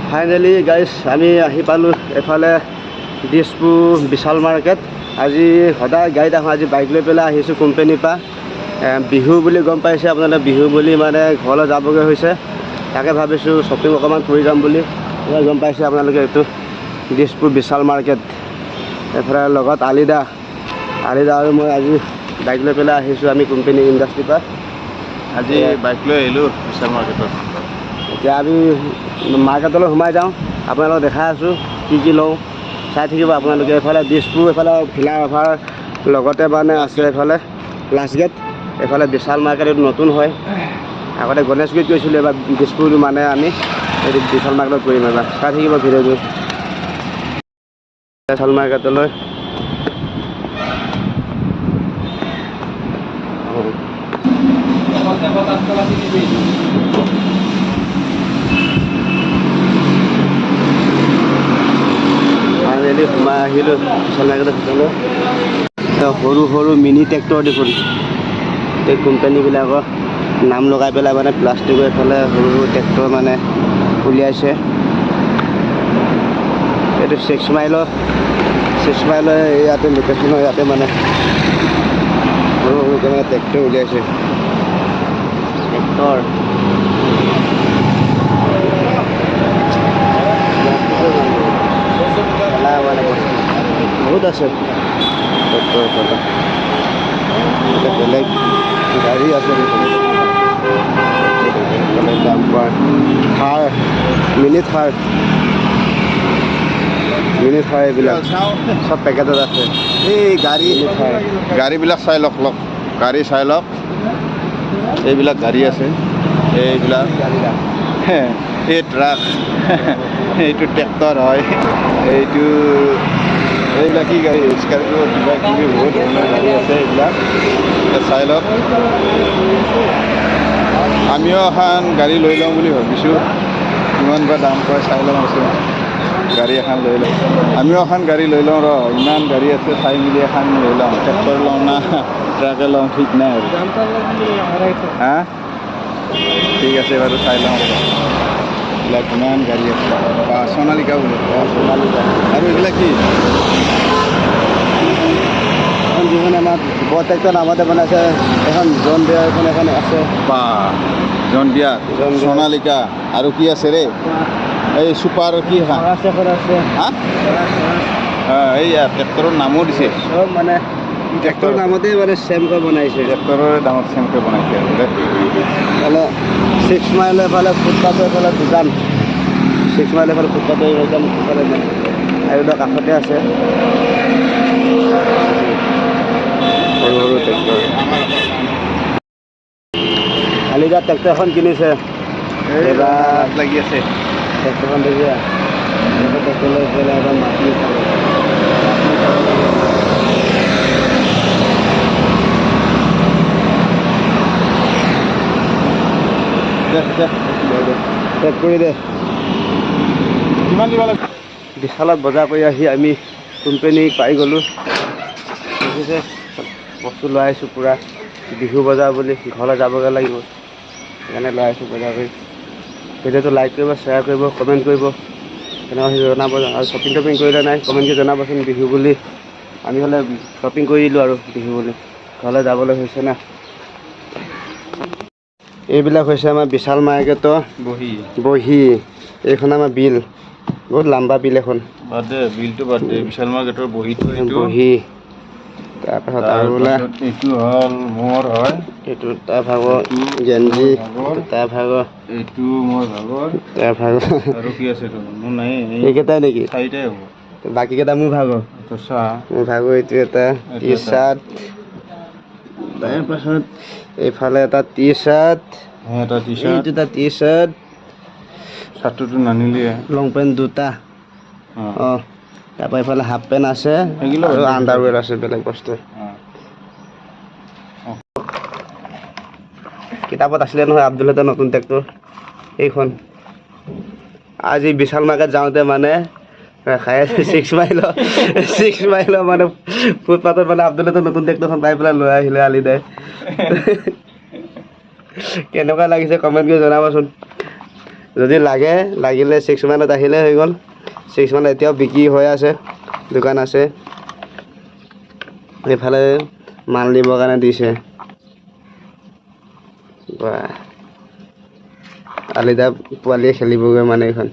Finally guys আমি আহি পালোঁ এফালে দিছপুৰ বিশাল মাৰ্কেট। আজি সদায় গাড়ীত আহোঁ, আজি বাইক লৈ পেলাই আহিছোঁ কোম্পানীৰ পৰা। বিহু বুলি গম পাইছে আপোনালোকে, বিহু বুলি মানে ঘৰলৈ যাবগৈ হৈছে। তাকে ভাবিছোঁ শ্বপিং অকণমান কৰি যাম বুলি। গম পাইছে আপোনালোকে, এইটো দিছপুৰ বিশাল মাৰ্কেট। এফালে লগত আলিদা আৰু মই আজি বাইক লৈ পেলাই আহিছোঁ আমি কোম্পানী ইণ্ডাষ্ট্ৰিৰ পৰা। আজি বাইক লৈ আহিলোঁ বিশাল মাৰ্কেটত। এতিয়া আমি মাৰ্কেটলৈ সোমাই যাওঁ, আপোনালোকক দেখাই আছোঁ কি লওঁ, চাই থাকিব আপোনালোকে। এইফালে দিছপুৰ, এইফালে ভিলা অভাৰ লগতে মানে আছে এইফালে লাষ্ট গেট, এইফালে বিশাল মাৰ্কেট। এইটো নতুন হয়, আগতে গণেশগুৰিত গৈছিলোঁ, এবাৰ দিছপুৰ মানে আমি এইটো বিশাল মাৰ্কেটত কৰিম। এবাৰ চাই থাকিব ভিডিঅ'টো। বিশাল মাৰ্কেটলৈ ফাইনেলি সোমাই আহিলোঁ বিশাল মাৰ্কেটৰ ভিতৰলৈ। সৰু সৰু মিনি ট্ৰেক্টৰ দেখোন, এই কোম্পানীবিলাকৰ নাম লগাই পেলাই মানে প্লাষ্টিকৰ এইফালে সৰু সৰু ট্ৰেক্টৰ মানে উলিয়াইছে। এইটো 6 মাইলৰ ইয়াতে লোকেশ্যনৰ ইয়াতে মানে সৰু সৰুকৈ মানে ট্ৰেক্টৰ উলিয়াইছে। ট্ৰেক্টৰ বহুত আছে ট্ৰেক্টৰ, বেলেগ গাড়ী আছে, বেলেগ দাম পায়। থাৰ, মিনি থাৰ এইবিলাক চব পেকেটত আছে। এই গাড়ীবিলাক চাই লওক, গাড়ী চাই লওক। এইবিলাক গাড়ী আছে, এইবিলাক এই ট্ৰাক, এইটো ট্ৰেক্টৰ হয়, এইবিলাক কি গাড়ী, স্কৰ্পিঅ, কিবা কিবি বহুত ধৰণৰ গাড়ী আছে। এইবিলাক চাই লওক। আমিও এখন গাড়ী লৈ লওঁ বুলি ভাবিছোঁ, কিমান বা দাম পায় চাই লওঁ। আছে গাড়ী এখন লৈ লওঁ, আমিও এখন গাড়ী লৈ লওঁ। ইমান গাড়ী আছে, চাই মেলি এখন লৈ লওঁ। ট্ৰেক্টৰ লওঁ না ট্ৰাকে লওঁ ঠিক নাই আৰু। হা ঠিক আছে বাৰু, চাই লওঁ। এইবিলাক কিমান গাড়ী আছে, বা সোণালিকা বোলো, সোণালিকা। আৰু এইবিলাক কি যিখন আমাৰ বৰ ট্ৰেক্টৰ নামতে বনাইছে, এখন জন ডিয়াৰ এখন আছে, বা জন ডিয়াৰ, সোণালিকা। আৰু কি আছে ৰে, এই চুপাৰ কি এখন আছে। হা এইয়া ট্ৰেক্টৰৰ নামো দিছে, চব মানে ট্ৰেক্টৰৰ নামতেই মানে চেমকৈ বনাইছে। ট্ৰেক্টৰৰ দামত চেমকৈ বনাইছে। এইফালে 6 মাইলৰ এইফালে ফুটপাথৰ এইফালে দোকান, 6 মাইলৰ এইফালে ফুটপাথৰ একদম এইফালে আৰু কাষতে আছে সৰু সৰু ট্ৰেক্টৰ। আলিদা ট্ৰেক্টৰ এখন কিনিছে, এইবাৰ লাগি আছে ট্ৰেক্টৰখন দেখিছে। ট্ৰেক্টৰ লৈ পেলাই একদম মাটি খাব। পেক কৰি দে। কিমান দিব লাগে? বিশালত বজাৰ কৰি আহি আমি কোম্পানী পাই গ'লোঁ। দেখিছে বস্তু লৈ আহিছোঁ পূৰা, বিহু বজাৰ বুলি। ঘৰলৈ যাবগৈ লাগিব, সেইকাৰণে লৈ আহিছোঁ বজাৰ কৰি। ভিডিঅ'টো লাইক কৰিব, শ্বেয়াৰ কৰিব, কমেণ্ট কৰিব, তেনেকুৱা জনাব। আৰু শ্বপিং কৰিলে নাই কমেণ্ট কৰি জনাবচোন। বিহু বুলি আমি হ'লে শ্বপিং কৰি দিলোঁ আৰু বিহু বুলি ঘৰলৈ যাবলৈ হৈছে না। এইবিলাক হৈছে আমাৰ বিশাল মাৰ্কেটৰ বহি। এইখন আমাৰ বিল, বহুত লম্বা বিল এখন। বিলটো বাদ দে, বিশাল মাৰ্কেটৰ বহি। তাৰপাছত আৰু এইটো হ'ল মোৰ হয়, এইটো তাৰ ভাগৰ গেঞ্জি, তাৰ ভাগৰ, এইটো মোৰ ভাগৰ, তাৰ ভাগৰ। আৰু কি আছে মোৰ নাই, এইকেইটাই নেকি? চাৰিটাই হ'ব। বাকীকেইটা মোৰ ভাগৰ। মোৰ ভাগৰ এইটো এটা টি চাৰ্ট, তাৰপাছত এইফালে এটা টি চাৰ্ট, এইটো এটা টি চাৰ্ট, চাৰ্টটোতো নানিলিয়ে, লং পেণ্ট দুটা। তাৰপৰা এইফালে হাফ পেণ্ট আছে আৰু আণ্ডাৰৱেৰ আছে, বেলেগ বস্তু। কিতাপত আছিলে নহয় আব্দুলহঁতৰ নতুন ট্ৰেক্টৰ এইখন। আজি বিশাল মাৰ্কেট যাওঁতে মানে খাই 6 মাইলৰ মানে ফুটপাথত মানে আব্দুলহঁতৰ নতুন ট্ৰেক্টৰখন পাই পেলাই লৈ আহিলে আলিদাই। কেনেকুৱা লাগিছে কমেণ্ট কৰি জনাবচোন। যদি লাগিলে 6 মানত আহিলে হৈ গ'ল 6 মানত এতিয়াও বিক্ৰী হৈ আছে দোকান আছে এইফালে মাল দিবৰ কাৰণে দিছে বাহ আলিদা পোৱালিয়ে খেলিবগৈ মানে এখন